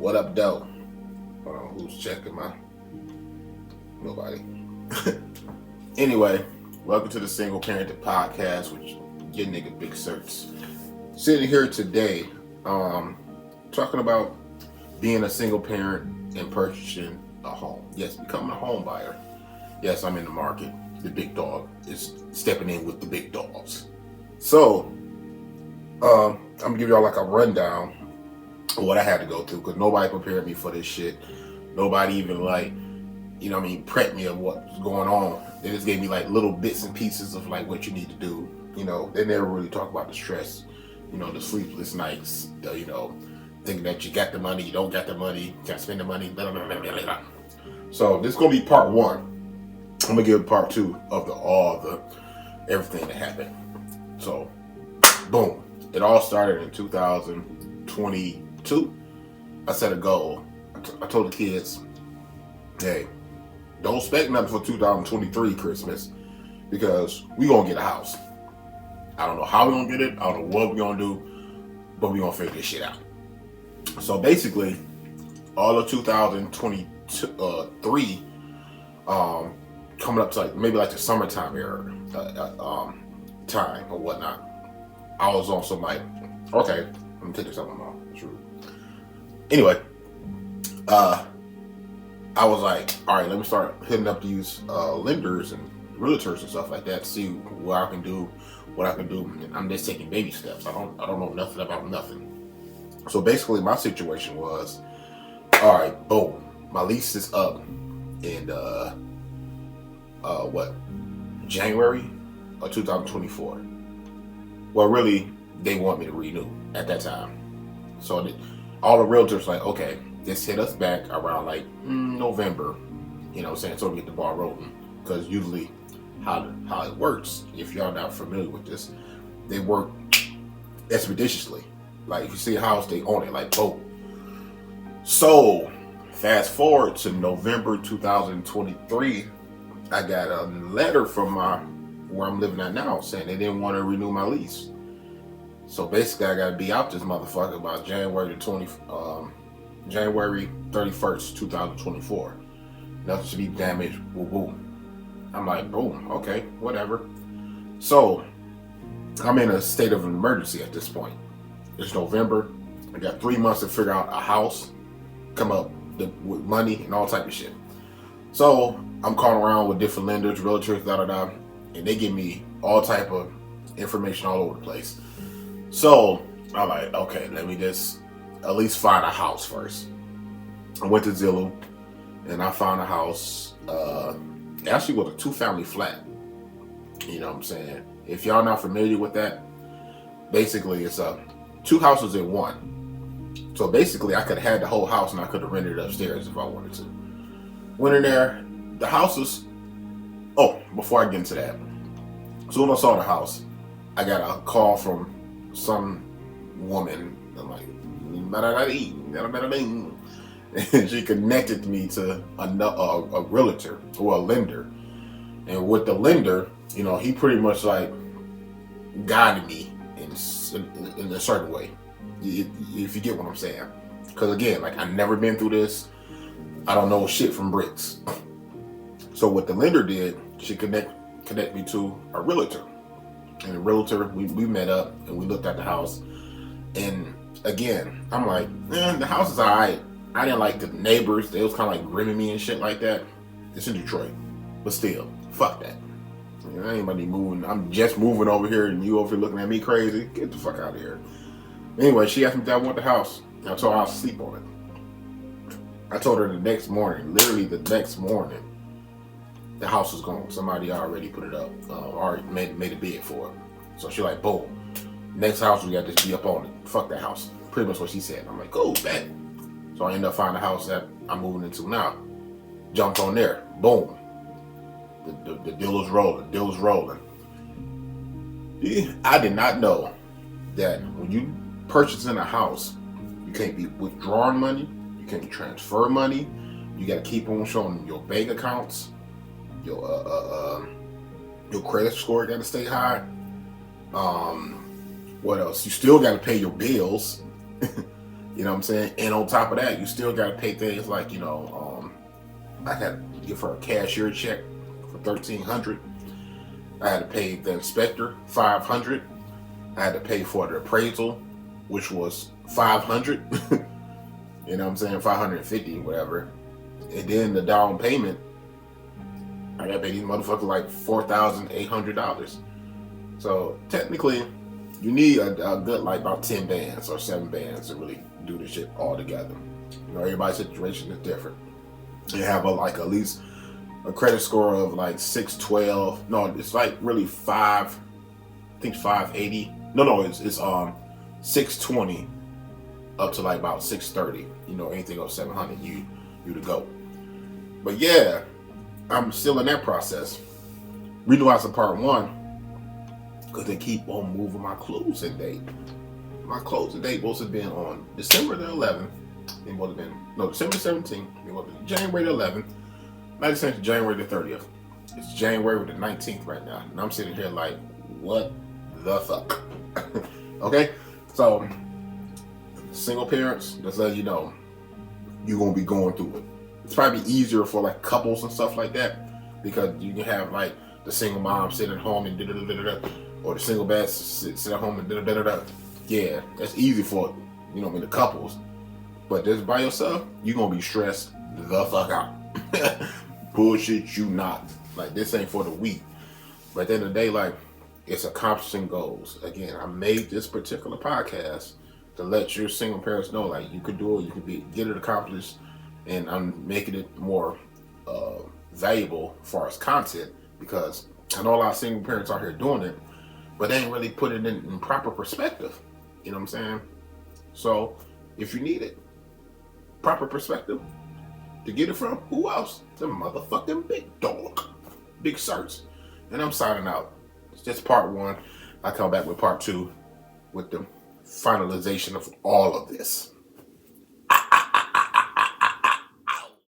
What up, though? Hold on, who's checking my... Nobody. Anyway, welcome to the Single Parenting Podcast with your nigga Big Certs. Sitting here today, talking about being a single parent and purchasing a home. Yes, becoming a home buyer. Yes, I'm in the market. The big dog is stepping in with the big dogs. So, I'm gonna give y'all like a rundown of what I had to go through because nobody prepared me for this shit. Nobody even prepped me of what was going on. They just gave me like little bits and pieces of like what you need to do. They never really talk about the stress, the sleepless nights, thinking that you got the money, you don't got the money, can't spend the money, blah, blah, blah, blah, blah. So this is gonna be part one. I'm gonna give part two of everything that happened. So, boom. It all started in 2022. I set a goal. I told the kids, hey, don't expect nothing for 2023 Christmas because we gonna get a house. I don't know how we gonna get it. I don't know what we gonna do, but we gonna figure this shit out. So basically, all of 2023, coming up to like maybe like the summertime era, time or whatnot, I was on some like, okay, let me take this out of my mouth. It's rude. Anyway, I was like, all right, let me start hitting up these lenders and realtors and stuff like that to see what I can do. And I'm just taking baby steps. I don't know nothing about nothing. So basically, my situation was, all right, boom, my lease is up in January of 2024. Well, really, they want me to renew at that time. So all the realtors like, okay, just hit us back around like November, so we get the ball rolling. Because usually how it works, if y'all not familiar with this, they work expeditiously. Like if you see a house, they own it, like boom. So fast forward to November 2023, I got a letter from where I'm living at now saying they didn't want to renew my lease. So basically, I gotta be out this motherfucker by January 31st, 2024. Nothing should be damaged. Boom, boom. I'm like, boom, okay, whatever. So I'm in a state of emergency at this point. It's November. I got 3 months to figure out a house, come up with money and all type of shit. So I'm calling around with different lenders, realtors, and they give me all type of information all over the place. So I'm like, okay, let me just at least find a house first. I went to Zillow and I found a house. Actually was a 2-family flat. You know what I'm saying? If y'all not familiar with that, basically it's 2 houses in one. So basically I could have had the whole house and I could have rented it upstairs if I wanted to. Went in there, the houses. Oh, before I get into that, so when I saw the house, I got a call from some woman. I'm like, and she connected me to a realtor or a lender. And with the lender, he pretty much like guided me in a certain way. If you get what I'm saying. Because again, like I've never been through this. I don't know shit from bricks. So what the lender did, she connect me to a realtor. And the realtor, we met up and we looked at the house. And again, I'm like, the house is alright. I didn't like the neighbors. They was kind of like grimming me and shit like that. It's in Detroit. But still, fuck that. I ain't money moving. I'm just moving over here and you over here looking at me crazy. Get the fuck out of here. Anyway, she asked me if I want the house. And I told her I'll sleep on it. I told her the next morning, literally the next morning, the house was gone. Somebody already put it up, already made a bid for it. So she like, boom. Next house, we got to just be up on it. Fuck that house. Pretty much what she said. I'm like, cool, bet. So I ended up finding a house that I'm moving into now. Jumped on there. Boom. The deal was rolling. I did not know that when you purchasing a house, you can't be withdrawing money. You can't transfer money. You got to keep on showing your bank accounts. Your credit score got to stay high. What else? You still got to pay your bills. You know what I'm saying? And on top of that, you still got to pay things like, I had to give her a cashier check for $1,300. I had to pay the inspector $500. I had to pay for the appraisal, which was $500. You know what I'm saying? $550, whatever. And then the down payment, I got to pay these motherfuckers like $4,800. So technically, you need a good like about 10 bands or 7 bands to really do this shit all together. You know, everybody's situation is different. You have at least a credit score of like 612. No, it's like really 580. No, it's 620 up to like about 630. You know, anything over 700, you to go. But yeah, I'm still in that process. Reason why it's a part 1, because they keep on moving my closing date. My closing date was have been on December the 11th. It would have been December 17th. It would have been January the 11th. Not essentially January the 30th. It's January the 19th right now, and I'm sitting here like, what the fuck? Okay, so single parents, just let you know, you're gonna be going through it. It's probably easier for like couples and stuff like that, because you can have like the single mom sitting at home and da-da-da-da-da, or the single dad sit at home and da-da-da-da-da. Yeah, that's easy for the couples. But just by yourself, you're gonna be stressed the fuck out. Bullshit, you not. Like, this ain't for the weak. But at the end of the day, like, it's accomplishing goals. Again, I made this particular podcast to let your single parents know, like, you could do it, you could get it accomplished, and I'm making it more valuable as far as content, because I know a lot of single parents out here doing it, but they ain't really put it in proper perspective. You know what I'm saying? So, if you need it, proper perspective, to get it from, who else? The motherfucking big dog. Big Certs. And I'm signing out. It's just part 1. I come back with part 2 with the finalization of all of this.